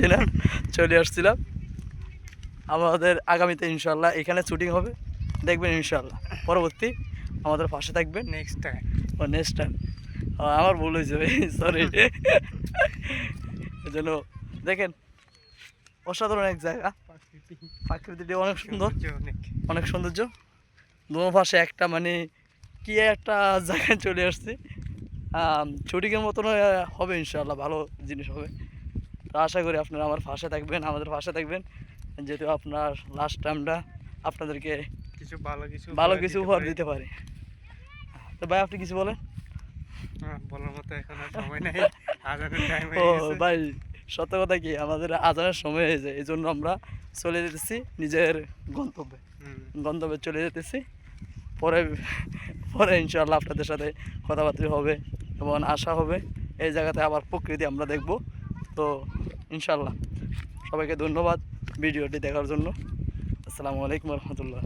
পারছি না, চলে আসছিলাম। আমাদের আগামীতে ইনশাল্লাহ এখানে শুটিং হবে, দেখবেন ইনশাল্লাহ। পরবর্তী আমাদের পাশে থাকবেন নেক্সট টাইম। Next time. আমার ভুল হয়েছে ভাই, সরি। এই জন্য দেখেন অসাধারণ এক জায়গা, প্রাকৃতিক অনেক সুন্দর, অনেক অনেক সৌন্দর্য। দু পাশে একটা মানে কি একটা জায়গায় চলে আসছি। শুটিংয়ের মতন হবে ইনশাল্লাহ, ভালো জিনিস হবে। তো আশা করি আপনারা আমার পাশে থাকবেন, আমাদের পাশে থাকবেন, যেহেতু আপনার লাস্ট টাইমটা আপনাদেরকে কিছু ভালো কিছু উপহার দিতে পারি। তো ভাই আপনি কিছু বলেন। বলার মতো এখন আর সময় নেই, আজানের টাইম ও হয়ে গেছে। ভাই সত্য কথা কি, আমাদের আজানের সময় হয়ে যায়, এই জন্য আমরা চলে যেতেছি নিজের গন্তব্যে চলে যেতেছি। পরে পরে ইনশাআল্লাহ আপনাদের সাথে কথাবার্তা হবে এবং আশা হবে এই জায়গাতে আবার প্রকৃতি আমরা দেখব। তো ইনশাআল্লাহ সবাইকে ধন্যবাদ ভিডিওটি দেখার জন্য। আসসালামু আলাইকুম রহমতুল্লাহ।